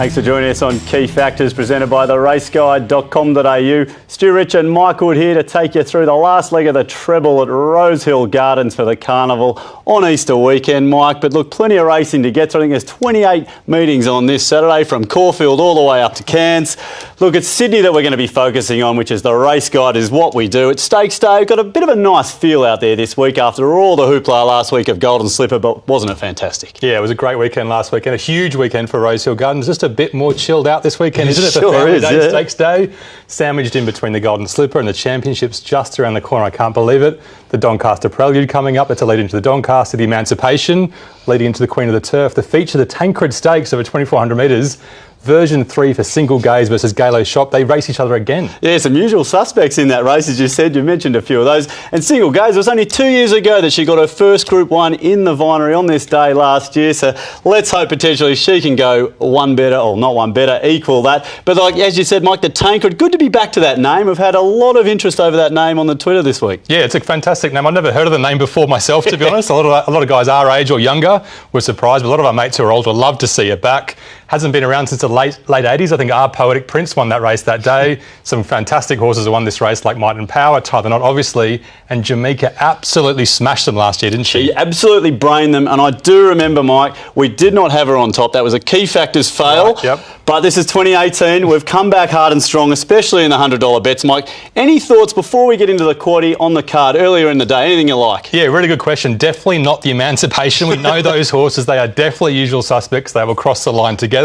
Thanks for joining us on Key Factors, presented by theraceguide.com.au. Stu, Rich and Mike Wood here to take you through the last leg of the treble at Rosehill Gardens for the Carnival on Easter weekend, Mike. But look, plenty of racing to get to. I think there's 28 meetings on this Saturday from Caulfield all the way up to Cairns. Look, it's Sydney that we're going to be focusing on, which is the Race Guide is what we do. It's Stakes Day. We've got a bit of a nice feel out there this week after all the hoopla last week of Golden Slipper, but wasn't it fantastic? Yeah, it was a great weekend last weekend. A huge weekend for Rosehill Gardens. Just a bit more chilled out this weekend, isn't it? Sure is, yeah. Stakes Day, sandwiched in between the Golden Slipper and the Championships just around the corner. I can't believe it. The Doncaster Prelude coming up. That's a lead into the Doncaster, the Emancipation, leading into the Queen of the Turf. The feature, the Tancred Stakes over 2,400 metres. Version 3 for Single Gaze versus GAILO Shop. They race each other again. Yeah, some usual suspects in that race, as you said. You mentioned a few of those. And Single Gaze, it was only 2 years ago that she got her first Group 1 in the Vinery on this day last year. So let's hope potentially she can go one better, or not one better, equal that. But like as you said, Mike, the Tancred, good to be back to that name. We've had a lot of interest over that name on the Twitter this week. Yeah, it's a fantastic name. I've never heard of the name before myself, to be honest. A lot of guys our age or younger were surprised, but a lot of our mates who are older would love to see it back. Hasn't been around since the late 80s. I think our Poetic Prince won that race that day. Some fantastic horses have won this race, like Might and Power, Tie the Knot, obviously, and Jamaica absolutely smashed them last year, didn't she? She absolutely brained them, and I do remember, Mike, we did not have her on top. That was a Key Factors fail. Right, yep. But this is 2018. We've come back hard and strong, especially in the $100 bets, Mike. Any thoughts before we get into the quaddie on the card earlier in the day? Anything you like? Yeah, really good question. Definitely not the Emancipation. We know those horses. They are definitely usual suspects. They will cross the line together.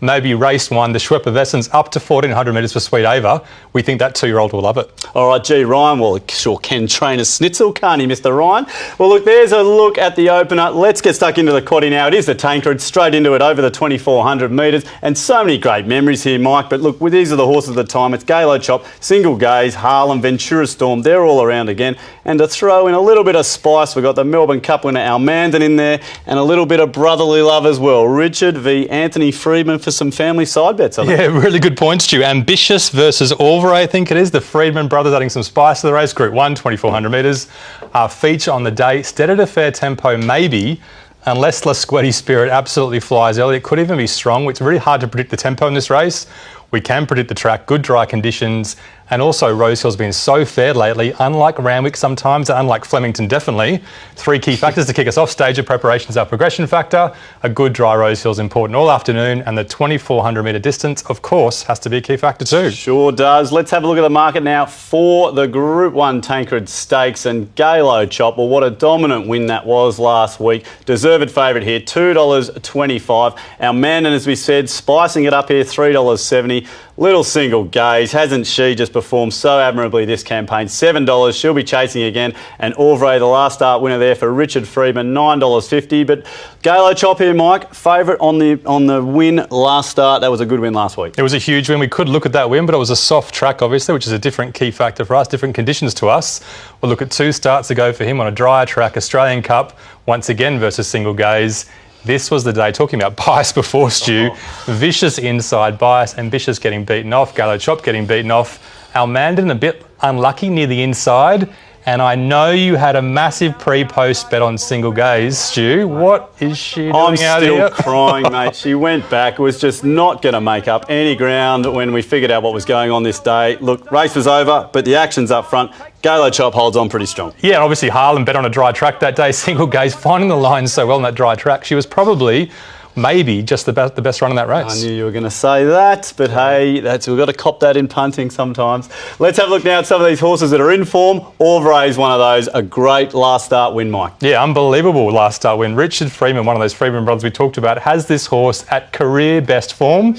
Maybe race 1, the Schweppervescence, up to 1,400 metres for Sweet Ava. We think that 2-year-old will love it. All right, gee, Ryan, well, sure can train a schnitzel, can't he, Mr. Ryan? Well, look, there's a look at the opener. Let's get stuck into the quaddie now. It is the Tancred, straight into it over the 2,400 metres, and so many great memories here, Mike. But look, these are the horses of the time. It's GAILO Chop, Single Gaze, Harlem, Ventura Storm. They're all around again. And to throw in a little bit of spice, we've got the Melbourne Cup winner ALMANDIN in there, and a little bit of brotherly love as well. Richard v Anthony Freedman for some family side bets, I think. Yeah, really good points, Stu. Ambitious versus Alvare, I think it is. The Freedman brothers adding some spice to the race. Group 1, 2,400 metres. Feature on the day. Stead at a fair tempo, maybe, unless La Squetti Spirit absolutely flies early. It could even be strong. It's really hard to predict the tempo in this race. We can predict the track, good dry conditions, and also Rosehill's been so fair lately, unlike Randwick sometimes, and unlike Flemington definitely. 3 key factors to kick us off. Stage of preparation is our progression factor. A good dry Rosehill is important all afternoon, and the 2,400 metre distance, of course, has to be a key factor too. Sure does. Let's have a look at the market now for the Group 1 Tancred Stakes and GAILO Chop. Well, what a dominant win that was last week. Deserved favourite here, $2.25. ALMANDIN, as we said, spicing it up here, $3.70. Little Single Gaze, hasn't she just performed so admirably this campaign? $7, she'll be chasing again. And Alvare, the last start winner there for Richard Freedman, $9.50. But GAILO Chop here, Mike, favourite on the win last start. That was a good win last week. It was a huge win. We could look at that win, but it was a soft track, obviously, which is a different key factor for us, different conditions to us. We'll look at 2 starts ago for him on a drier track, Australian Cup, once again versus Single Gaze. This was the day, talking about bias before, Stu. Vicious inside bias, Ambitious getting beaten off, GAILO Chop getting beaten off. ALMANDIN a bit unlucky near the inside. And I know you had a massive pre-post bet on Single Gaze, Stu. What is she doing I'm out here? still crying, mate. She went back. It was just not going to make up any ground when we figured out what was going on this day. Look, race was over, but the action's up front. GAILO Chop holds on pretty strong. Yeah, and obviously Harlem bet on a dry track that day. Single Gaze finding the line so well on that dry track. She was probably maybe just the best run in that race. I knew you were going to say that, but hey, we've got to cop that in punting sometimes. Let's have a look now at some of these horses that are in form. Alvare is one of those. A great last start win, Mike. Yeah, unbelievable last start win. Richard Freedman, one of those Freedman brothers we talked about, has this horse at career best form.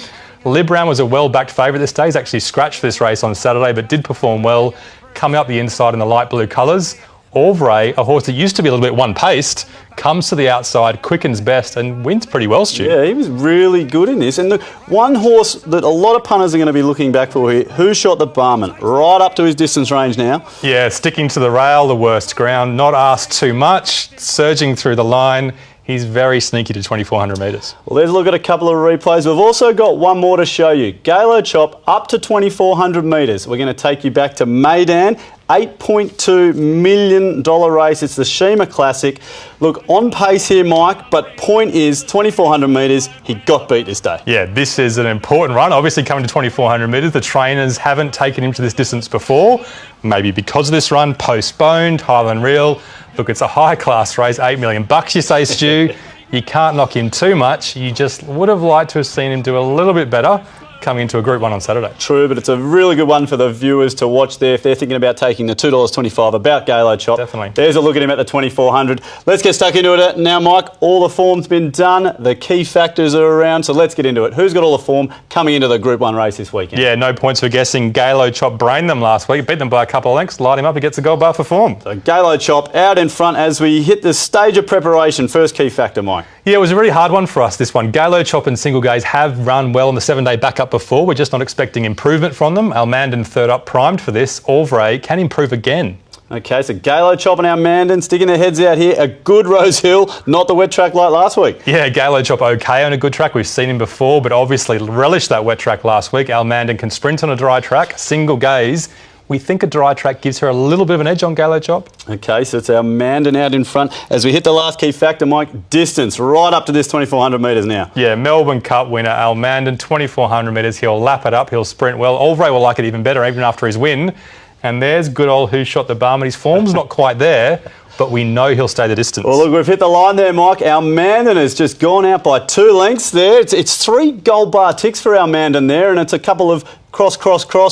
Libram was a well-backed favourite this day. He's actually scratched this race on Saturday, but did perform well, coming up the inside in the light blue colours. Alvare, a horse that used to be a little bit one-paced, comes to the outside, quickens best, and wins pretty well, Stu. Yeah, he was really good in this. And look, one horse that a lot of punters are going to be looking back for here, Who Shot the Barman, right up to his distance range now. Yeah, sticking to the rail, the worst ground, not asked too much, surging through the line. He's very sneaky to 2,400 metres. Well, there's a look at a couple of replays. We've also got one more to show you. GAILO Chop up to 2,400 metres. We're going to take you back to Maidan, $8.2 million race. It's the Shima Classic. Look, on pace here, Mike, but point is 2,400 metres, he got beat this day. Yeah, this is an important run. Obviously coming to 2,400 metres, the trainers haven't taken him to this distance before. Maybe because of this run, postponed, Highland Reel. Look, it's a high-class race, $8 million, you say, Stu. You can't knock him too much. You just would have liked to have seen him do a little bit better coming into a Group 1 on Saturday. True, but it's a really good one for the viewers to watch there if they're thinking about taking the $2.25 about GAILO Chop. Definitely. There's a look at him at the 2,400. Let's get stuck into it now, Mike. All the form's been done. The key factors are around, so let's get into it. Who's got all the form coming into the Group 1 race this weekend? Yeah, no points for guessing. GAILO Chop brained them last week. Beat them by a couple of lengths. Light him up. He gets a gold bar for form. So GAILO Chop out in front as we hit the stage of preparation. First key factor, Mike. Yeah, it was a really hard one for us, this one. GAILO Chop and Single Gaze have run well on the 7-day backup before. We're just not expecting improvement from them. ALMANDIN third up, primed for this. Alvray can improve again. Okay, so GAILO Chop and ALMANDIN sticking their heads out here. A good Rosehill, not the wet track like last week. Yeah, GAILO Chop okay on a good track. We've seen him before, but obviously relished that wet track last week. ALMANDIN can sprint on a dry track. Single Gaze, we think a dry track gives her a little bit of an edge on GAILO Chop. Okay, so it's ALMANDIN out in front. As we hit the last key factor, Mike, distance right up to this 2,400 metres now. Yeah, Melbourne Cup winner, ALMANDIN, 2,400 metres. He'll lap it up, he'll sprint well. Alvray will like it even better, even after his win. And there's good old Who Shot the Barman. His form's not quite there, but we know he'll stay the distance. Well, look, we've hit the line there, Mike. ALMANDIN has just gone out by 2 lengths there. It's 3 gold bar ticks for ALMANDIN there, and it's a couple of cross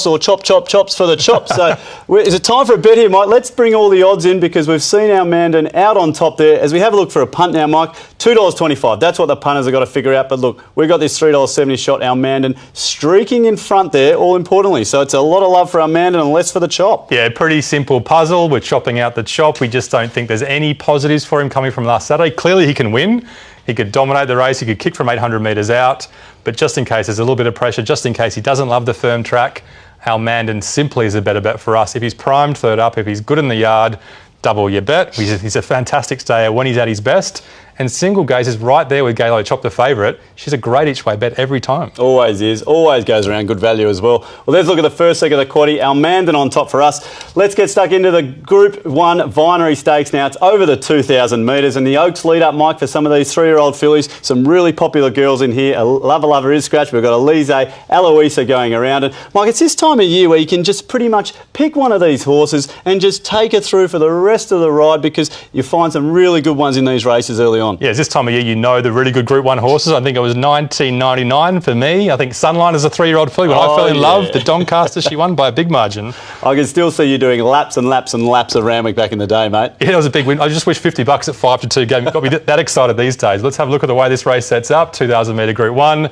or chops for the chop. So is it time for a bet here, Mike? Let's bring all the odds in because we've seen ALMANDIN out on top there. As we have a look for a punt now, Mike, $2.25. That's what the punters have got to figure out. But look, we've got this $3.70 shot. ALMANDIN streaking in front there, all importantly. So it's a lot of love for ALMANDIN and less for the chop. Yeah, pretty simple puzzle. We're chopping out the chop. We just don't think there's any positives for him coming from last Saturday. Clearly he can win. He could dominate the race. He could kick from 800 metres out. But just in case there's a little bit of pressure, just in case he doesn't love the firm track, ALMANDIN simply is a better bet for us. If he's primed third up, if he's good in the yard, double your bet. He's a fantastic stayer when he's at his best. And Single Gaze is right there with GAILO Chop, the favourite. She's a great each way bet every time. Always is. Always goes around good value as well. Well, let's look at the first leg of the quaddie. ALMANDIN on top for us. Let's get stuck into the Group 1 Vinery Stakes now. It's over the 2,000 metres and the Oaks lead up, Mike, for some of these 3-year-old fillies. Some really popular girls in here. Lover is scratched. We've got Elise, Eloisa going around. And Mike, it's this time of year where you can just pretty much pick one of these horses and just take it through for the rest of the ride because you find some really good ones in these races early on. Yeah, it's this time of year you know the really good Group 1 horses. I think it was 1999 for me. I think Sunline is a 3-year-old filly. When I fell in love, the Doncaster, she won by a big margin. I can still see you doing laps and laps and laps of Randwick back in the day, mate. Yeah, it was a big win. I just wish 50 bucks at 5-2 game got me that excited these days. Let's have a look at the way this race sets up. 2,000 metre Group 1.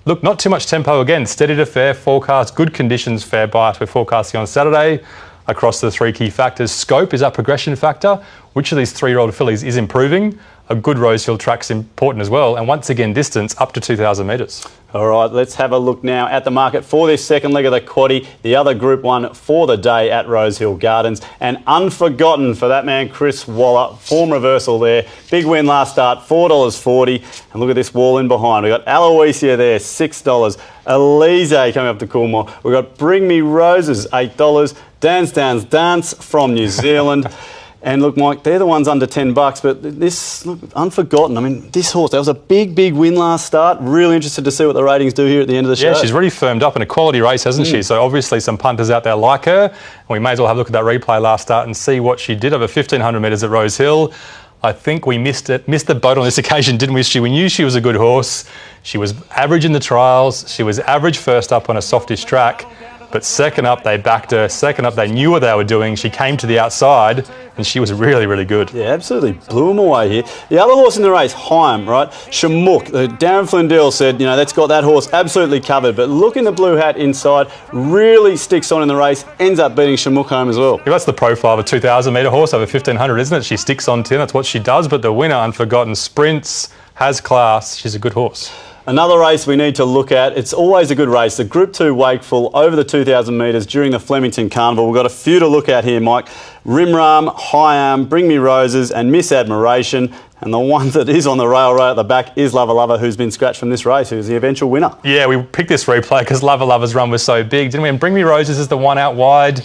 Look, not too much tempo again. Steady to fair forecast. Good conditions, fair bias. We're forecasting on Saturday. Across the 3 key factors, scope is our progression factor. Which of these 3-year-old fillies is improving? A good Rosehill track's important as well. And once again, distance up to 2,000 metres. All right, let's have a look now at the market for this second leg of the quaddie, the other Group 1 for the day at Rosehill Gardens. And unforgotten for that man, Chris Waller. Form reversal there. Big win last start, $4.40. And look at this wall in behind. We've got Aloysia there, $6. Elise coming up to Coolmore. We've got Bring Me Roses, $8. Dance from New Zealand. And look, Mike, they're the ones under $10, but this, look, unforgotten. I mean, this horse, that was a big win last start. Really interested to see what the ratings do here at the end of the show. Yeah, she's really firmed up in a quality race, hasn't she? So obviously some punters out there like her. And we may as well have a look at that replay last start and see what she did over 1,500 metres at Rosehill. I think we missed the boat on this occasion, didn't we, Stu? We knew she was a good horse. She was average in the trials. She was average first up on a softish track. But second up, they backed her. Second up, they knew what they were doing. She came to the outside, and she was really, really good. Yeah, absolutely blew them away here. The other horse in the race, Haim, right? Shamuk. Darren Flindell said, you know, that's got that horse absolutely covered. But look in the blue hat inside, really sticks on in the race, ends up beating Shamuk home as well. Yeah, that's the profile of a 2,000 metre horse over 1,500, isn't it? She sticks on 10, that's what she does. But the winner, unforgotten, sprints, has class. She's a good horse. Another race we need to look at, it's always a good race, the Group 2 Wakeful over the 2,000 metres during the Flemington Carnival. We've got a few to look at here, Mike. Rimram, Higham, Bring Me Roses and Miss Admiration. And the one that is on the rail right at the back is Lover Lover, who's been scratched from this race, who's the eventual winner. Yeah, we picked this replay because Lover Lover's run was so big, didn't we? And Bring Me Roses is the one out wide.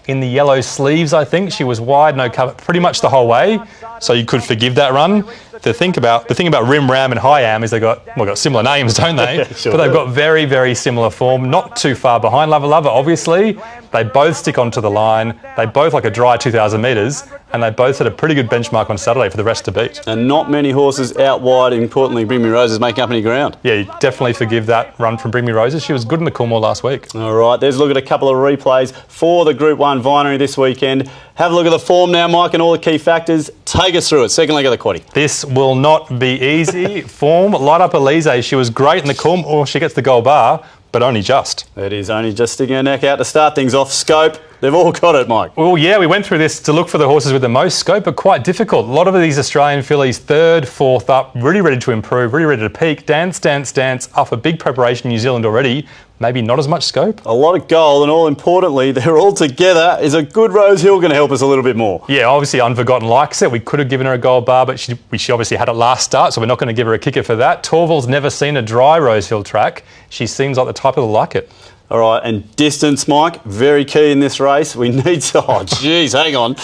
in the yellow sleeves, I think. She was wide, no cover, pretty much the whole way, so you could forgive that run. The thing about Rim Ram and High Am is they've got similar names, don't they? Sure. But they've got very, very similar form, not too far behind Lover Lover, obviously. They both stick onto the line. They both like a dry 2,000 metres, and they both set a pretty good benchmark on Saturday for the rest to beat. And not many horses out wide, importantly, Bring Me Roses making up any ground. Yeah, you definitely forgive that run from Bring Me Roses. She was good in the Coolmore last week. All right, there's a look at a couple of replays for the Group 1 Vinery this weekend. Have a look at the form now, Mike, and all the key factors. Take us through it. Second leg of the quaddie. This will not be easy. Form, light up Elise. She was great in the Coolmore. She gets the gold bar, but only just. It is only just sticking her neck out to start things off. Scope. They've all got it, Mike. Well, yeah, we went through this to look for the horses with the most scope, but quite difficult. A lot of these Australian fillies, third, fourth up, really ready to improve, really ready to peak. Dance, dance, dance. Off a big preparation in New Zealand already. Maybe not as much scope. A lot of gold, and all importantly, they're all together. Is a good Rosehill going to help us a little bit more? Yeah, obviously Unforgotten likes it. We could have given her a gold bar, but she obviously had it last start, so we're not going to give her a kicker for that. Torval's never seen a dry Rosehill track. She seems like the type that'll like it. All right, and distance, Mike, very key in this race. We need to... Oh, geez, hang on.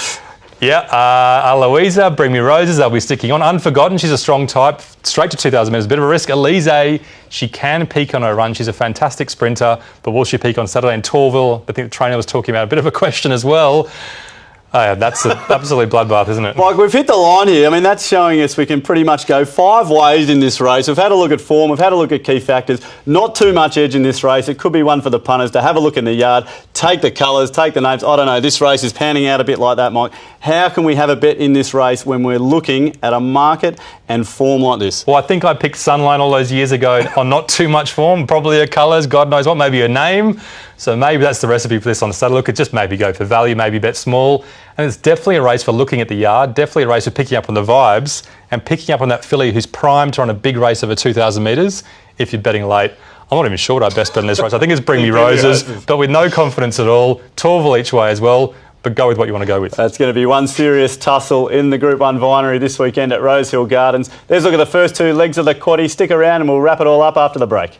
Yeah, Eloisa, Bring Me Roses, they'll be sticking on. Unforgotten, she's a strong type, straight to 2,000 metres, a bit of a risk. Elise, she can peak on her run. She's a fantastic sprinter, but will she peak on Saturday? And Torval, I think the trainer was talking about a bit of a question as well. Oh, yeah, that's an absolute bloodbath, isn't it? Mike, we've hit the line here. I mean, that's showing us we can pretty much go 5 ways in this race. We've had a look at form. We've had a look at key factors. Not too much edge in this race. It could be one for the punters to have a look in the yard, take the colours, take the names. I don't know. This race is panning out a bit like that, Mike. How can we have a bet in this race when we're looking at a market and form like this? Well, I think I picked Sunline all those years ago on not too much form, probably her colours, God knows what, maybe her name. So maybe that's the recipe for this on Saturday. Look, it just maybe go for value, maybe bet small. And it's definitely a race for looking at the yard, definitely a race for picking up on the vibes and picking up on that filly who's primed to run a big race over 2,000 metres if you're betting late. I'm not even sure what our best bet in this race. I think it's Bring Me Roses, but with no confidence at all. Torval each way as well, but go with what you want to go with. That's going to be one serious tussle in the Group 1 Vinery this weekend at Rosehill Gardens. There's a look at the first 2 legs of the quaddie. Stick around and we'll wrap it all up after the break.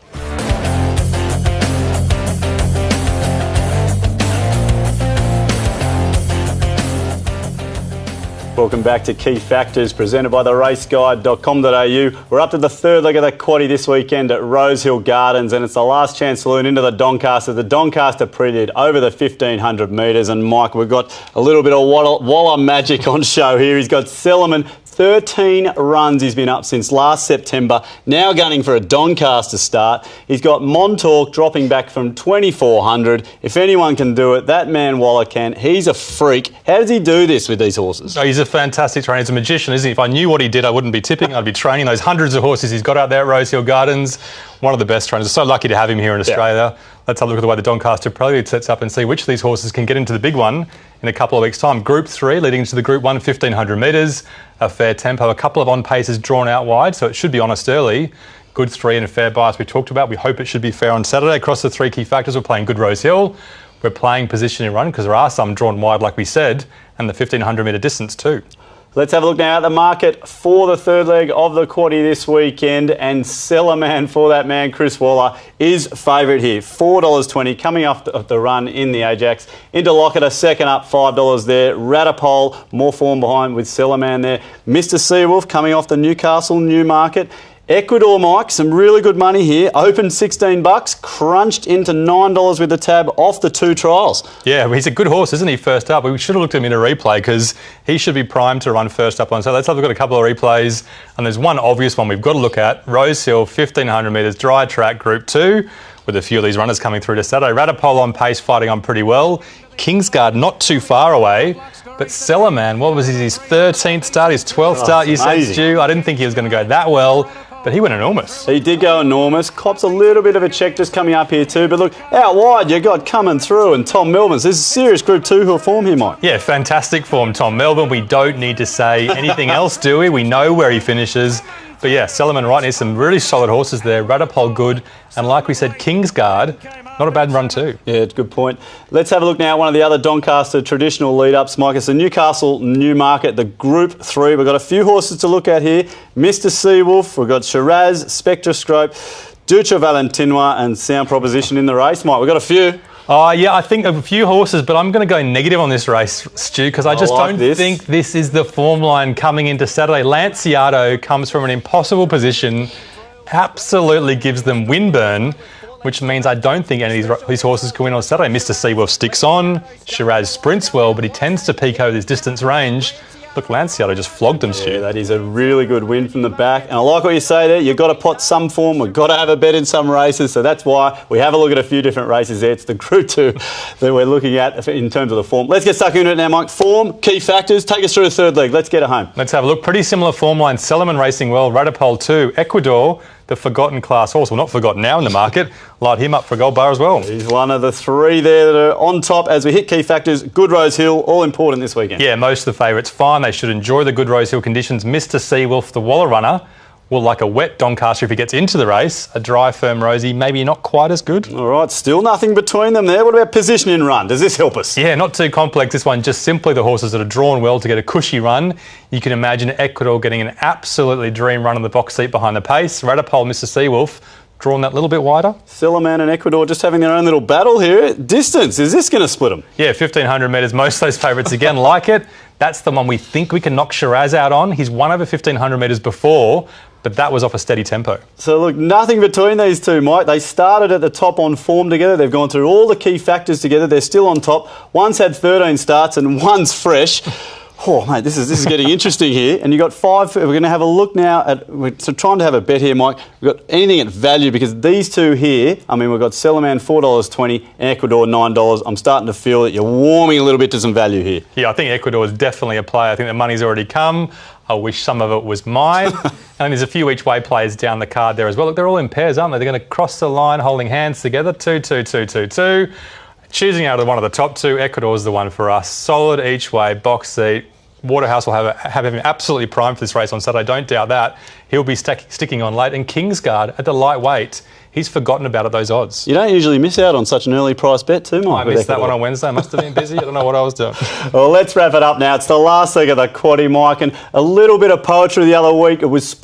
Welcome back to Key Factors, presented by theraceguide.com.au. We're up to the 3rd leg of the quaddie this weekend at Rosehill Gardens, and it's the last chance saloon into the Doncaster. The Doncaster pre-did over the 1,500 metres, and Mike, we've got a little bit of Walla magic on show here. He's got Sellerman. 13 runs he's been up since last September, now gunning for a Doncaster start. He's got Montauk dropping back from 2,400. If anyone can do it, that man Waller can. He's a freak. How does he do this with these horses? Oh, he's a fantastic trainer. He's a magician, isn't he? If I knew what he did, I wouldn't be tipping. I'd be training those hundreds of horses he's got out there at Rosehill Gardens. One of the best trainers. So lucky to have him here in Australia. Yeah. Let's have a look at the way the Doncaster Prelude sets up and see which of these horses can get into the big one in a couple of weeks' time. Group 3 leading into the Group 1, 1,500 metres. A fair tempo, a couple of on paces drawn out wide, so it should be honest early. Good 3 and a fair bias we talked about. We hope it should be fair on Saturday. Across the 3 key factors, we're playing good Rosehill. We're playing position and run because there are some drawn wide, like we said, and the 1,500 metre distance too. Let's have a look now at the market for the 3rd leg of the quaddie this weekend, and Seller Man for that man, Chris Waller, is favourite here. $4.20 coming off the run in the Ajax. Into Lockett, second up, $5 there. Ratapole, more form behind with Seller Man there. Mr. Seawolf coming off the Newcastle Newmarket. Ecuador, Mike, some really good money here. Opened $16, crunched into $9 with the tab off the 2 trials. Yeah, he's a good horse, isn't he, first up? We should have looked at him in a replay because he should be primed to run first up on. So let's have a look at a couple of replays. And there's one obvious one we've got to look at. Rosehill, 1,500 metres, dry track, Group 2, with a few of these runners coming through to Saturday. Ratapole on pace, fighting on pretty well. Kingsguard not too far away. But Sellerman, what was his 13th start, his 12th start, you said, Stu? I didn't think he was going to go that well. But he went enormous. He did go enormous. Cops a little bit of a check just coming up here too. But look, out wide you got coming through and Tom Melbourne. This is serious Group 2 form here, Mike. Yeah, fantastic form, Tom Melbourne. We don't need to say anything else, do we? We know where he finishes. But yeah, Sellerman right near some really solid horses there. Ratapole good. And like we said, Kingsguard, not a bad run too. Yeah, it's a good point. Let's have a look now at one of the other Doncaster traditional lead-ups, Mike. It's the Newcastle Newmarket, the Group 3. We've got a few horses to look at here. Mr. Seawolf, we've got Shiraz, Spectroscope, Dutra Valentinois and Sound Proposition in the race. Mike, we've got a few. Oh, yeah, I think a few horses, but I'm going to go negative on this race, Stu, because I just don't think this is the form line coming into Saturday. Lanciato comes from an impossible position, absolutely gives them windburn, which means I don't think any of these horses can win on Saturday. Mr. Seawolf sticks on, Shiraz sprints well, but he tends to peak over his distance range. Look, Lanciato just flogged him, Stu. Yeah, that is a really good win from the back. And I like what you say there. You've got to pot some form. We've got to have a bet in some races. So that's why we have a look at a few different races there. It's the Group 2 that we're looking at in terms of the form. Let's get stuck into it now, Mike. Form, key factors. Take us through the third leg. Let's get it home. Let's have a look. Pretty similar form line. Sellerman racing well. Radipole 2. Ecuador, the forgotten class horse. Well, not forgotten now in the market. Light him up for a gold bar as well. He's one of the three there that are on top as we hit key factors. Good Rosehill, all important this weekend. Yeah, most of the favourites fine. They should enjoy the good Rosehill conditions. Mr. Seawolf, the Waller runner, will like a wet Doncaster if he gets into the race. A dry, firm Rosie, maybe not quite as good. All right, still nothing between them there. What about position in run? Does this help us? Yeah, not too complex, this one. Just simply the horses that are drawn well to get a cushy run. You can imagine Ecuador getting an absolutely dream run on the box seat behind the pace. Radipole, Mr. Seawolf, drawn that little bit wider. Sellerman and Ecuador just having their own little battle here. Distance, is this going to split them? Yeah, 1,500 metres. Most of those favourites, again, like it. That's the one we think we can knock Shiraz out on. He's won over 1,500 metres before, but that was off a steady tempo. So look, nothing between these two, Mike. They started at the top on form together. They've gone through all the key factors together. They're still on top. One's had 13 starts and one's fresh. Oh, mate, this is getting interesting here. And you've got 5. We're going to have a look now at... We're trying to have a bet here, Mike. We've got anything at value because these two here, I mean, we've got Sellerman $4.20 and Ecuador $9. I'm starting to feel that you're warming a little bit to some value here. Yeah, I think Ecuador is definitely a player. I think the money's already come. I wish some of it was mine. And there's a few each way players down the card there as well. Look, they're all in pairs, aren't they? They're going to cross the line holding hands together. 2, 2, 2, 2, 2. Choosing out of one of the top two, Ecuador's the one for us. Solid each way, box seat. Waterhouse will have him absolutely primed for this race on Saturday. Don't doubt that. He'll be sticking on late. And Kingsguard at the lightweight, he's forgotten about at those odds. You don't usually miss out on such an early price bet too, Mike. I missed that one on Wednesday. I must have been busy. I don't know what I was doing. Well, let's wrap it up now. It's the last leg of the quaddie, Mike, and a little bit of poetry the other week. It was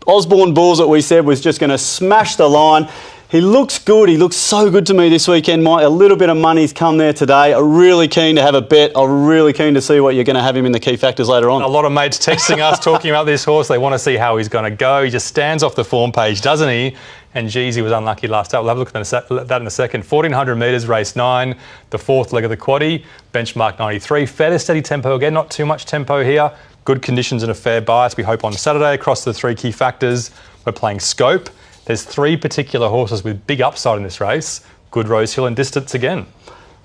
Osborne Bulls that we said was just going to smash the line. He looks good. He looks so good to me this weekend, Mike. A little bit of money's come there today. I'm really keen to have a bet. I'm really keen to see what you're going to have him in the key factors later on. A lot of mates texting us, talking about this horse. They want to see how he's going to go. He just stands off the form page, doesn't he? And geez, he was unlucky last out. We'll have a look at that in a second. 1,400 metres, race 9, the fourth leg of the quaddie, benchmark 93. Fairly steady tempo again, not too much tempo here. Good conditions and a fair bias, we hope, on Saturday. Across the 3 key factors, we're playing scope. There's 3 particular horses with big upside in this race. Good Rosehill and distance again.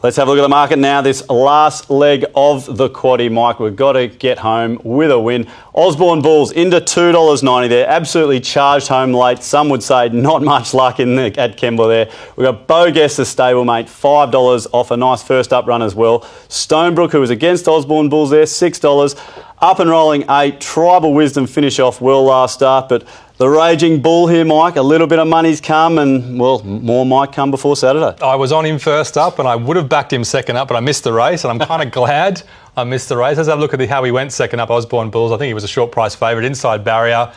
Let's have a look at the market now. This last leg of the quaddie, Mike. We've got to get home with a win. Osborne Bulls into $2.90 there. Absolutely charged home late. Some would say not much luck at Kembla there. We've got Beau Guest, the stablemate, $5 off a nice first up run as well. Stonebrook, who was against Osborne Bulls there, $6. Up and rolling 8. Tribal Wisdom finish off well last start, but the Raging Bull here, Mike, a little bit of money's come and, well, more might come before Saturday. I was on him first up and I would have backed him second up, but I missed the race and I'm kind of glad I missed the race. Let's have a look at how he went second up, Osborne Bulls. I think he was a short price favourite, inside barrier,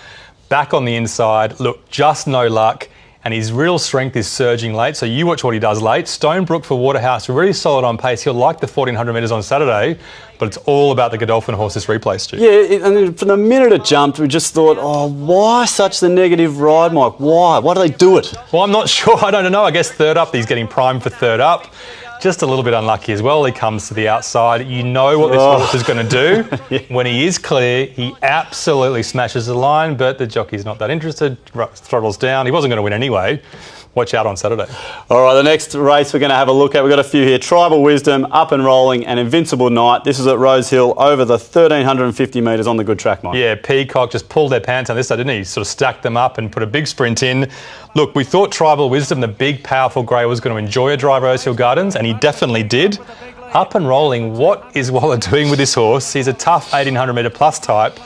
back on the inside. Look, just no luck. And his real strength is surging late, so you watch what he does late. Stonebrook for Waterhouse, really solid on pace. He'll like the 1,400 metres on Saturday, but it's all about the Godolphin horse this replay, Stu. Yeah, and from the minute it jumped, we just thought, oh, why such the negative ride, Mike? Why? Why do they do it? Well, I'm not sure. I don't know. I guess third up, he's getting primed for third up. Just a little bit unlucky as well. He comes to the outside. You know what this horse is going to do. Yeah. When he is clear, he absolutely smashes the line, but the jockey's not that interested, throttles down. He wasn't going to win anyway. Watch out on Saturday. All right, the next race we're going to have a look at, we've got a few here. Tribal Wisdom, Up and Rolling, and Invincible Night. This is at Rosehill, over the 1,350 metres on the good track, Mike. Yeah, Peacock just pulled their pants on this day, didn't he? Sort of stacked them up and put a big sprint in. Look, we thought Tribal Wisdom, the big, powerful grey, was going to enjoy a dry Rosehill Gardens, and he definitely did. Up and Rolling, what is Waller doing with this horse? He's a tough 1,800 metre plus type.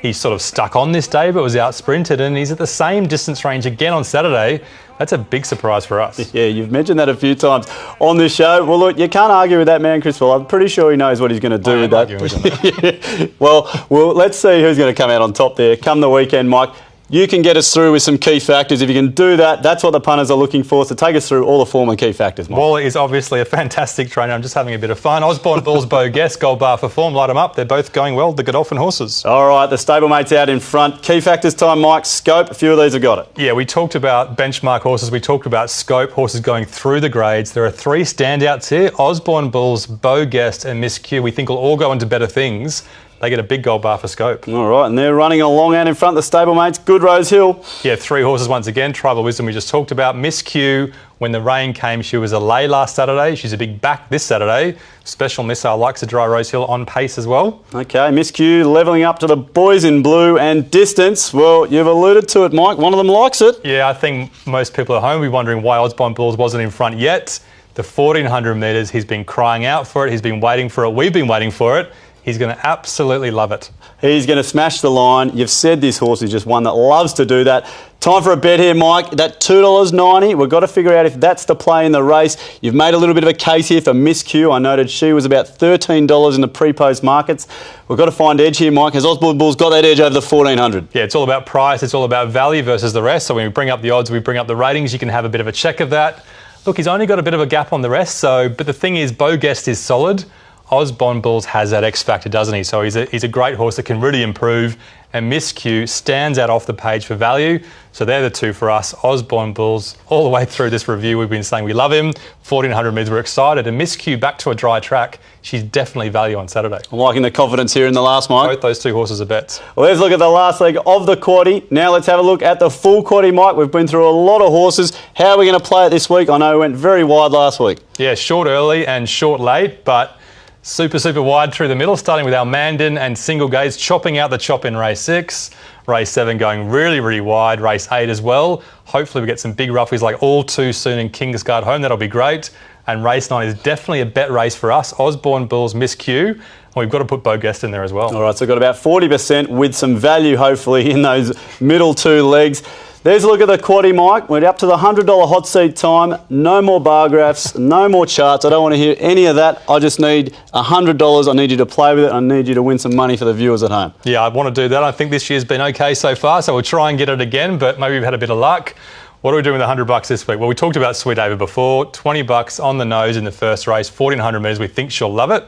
He's sort of stuck on this day, but was out sprinted, and he's at the same distance range again on Saturday. That's a big surprise for us. Yeah, you've mentioned that a few times on this show. Well, look, you can't argue with that man, Chris. Well, I'm pretty sure he knows what he's going to do with that. With well, let's see who's going to come out on top there. Come the weekend, Mike. you can get us through with some key factors. If you can do that, that's what the punters are looking for. So take us through all the form and key factors, Mike. Wally is obviously a fantastic trainer. I'm just having a bit of fun. Osborne Bulls, Bo Guest, Gold Bar for form. Light them up. They're both going well. The Godolphin horses. All right, the stablemates out in front. Key factors time, Mike. Scope. A few of these have got it. Yeah, we talked about benchmark horses. We talked about scope, horses going through the grades. There are 3 standouts here. Osborne Bulls, Bo Guest and Miss Q. We think will all go into better things. They get a big gold bar for scope. All right, and they're running along out in front, the stablemates. Good Rosehill. Yeah, 3 horses once again. Tribal Wisdom we just talked about. Miss Q, when the rain came, she was a lay last Saturday. She's a big back this Saturday. Special Missile likes to dry Rosehill on pace as well. Okay, Miss Q levelling up to the boys in blue and distance. Well, you've alluded to it, Mike. One of them likes it. Yeah, I think most people at home will be wondering why Osborne Bulls wasn't in front yet. The 1400 metres, he's been crying out for it. He's been waiting for it. We've been waiting for it. He's going to absolutely love it. He's going to smash the line. You've said this horse is just one that loves to do that. Time for a bet here, Mike. That $2.90, we've got to figure out if that's the play in the race. You've made a little bit of a case here for Miss Q. I noted she was about $13 in the pre-post markets. We've got to find edge here, Mike. Has Osborne Bulls got that edge over the 1400? Yeah, it's all about price. It's all about value versus the rest. So when we bring up the odds, we bring up the ratings. You can have a bit of a check of that. Look, he's only got a bit of a gap on the rest. But the thing is, Bo Guest is solid. Osborne Bulls has that X factor, doesn't he? So he's a great horse that can really improve. And Miss Q stands out off the page for value. So they're the 2 for us. Osborne Bulls, all the way through this review, we've been saying we love him. 1400 metres, we're excited. And Miss Q back to a dry track. She's definitely value on Saturday. I'm liking the confidence here in the last, Mike. Both those 2 horses are bets. Well, let's look at the last leg of the quaddie. Now let's have a look at the full quaddie, Mike. We've been through a lot of horses. How are we going to play it this week? I know we went very wide last week. Yeah, short early and short late, but super wide through the middle, starting with ALMANDIN and Single Gaze, chopping out the chop in race 6. Race 7 going really wide. Race 8 as well. Hopefully we get some big roughies like All Too Soon and Kingsguard home. That'll be great. And race 9 is definitely a bet race for us. Osborne Bulls, Miss Q. And we've got to put Bo Guest in there as well. All right, so we've got about 40% with some value, hopefully, in those middle 2 legs. There's a look at the quaddie, Mike. We're up to the $100 hot seat time. No more bar graphs, no more charts. I don't want to hear any of that. I just need $100. I need you to play with it. I need you to win some money for the viewers at home. Yeah, I want to do that. I think this year's been okay so far, so we'll try and get it again, but maybe we've had a bit of luck. What are we doing with $100 this week? Well, we talked about Sweet Ava before. $20 on the nose in the first race, 1400 metres. We think she'll love it.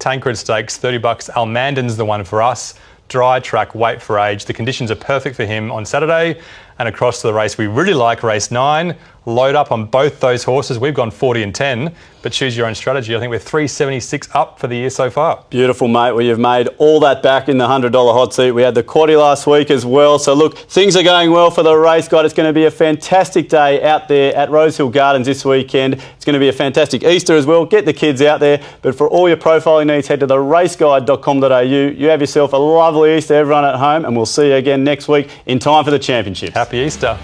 Tancred Stakes, $30. ALMANDIN's the one for us. Dry track, wait for age. The conditions are perfect for him on Saturday. And across to the race, we really like race 9. Load up on both those horses. We've gone 40 and 10, but choose your own strategy. I think we're 376 up for the year so far. Beautiful, mate. Well, you've made all that back in the $100 hot seat. We had the quaddie last week as well. So, look, things are going well for the race guide. It's going to be a fantastic day out there at Rosehill Gardens this weekend. It's going to be a fantastic Easter as well. Get the kids out there. But for all your profiling needs, head to theraceguide.com.au. You have yourself a lovely Easter, everyone at home, and we'll see you again next week in time for the championship. Happy Easter.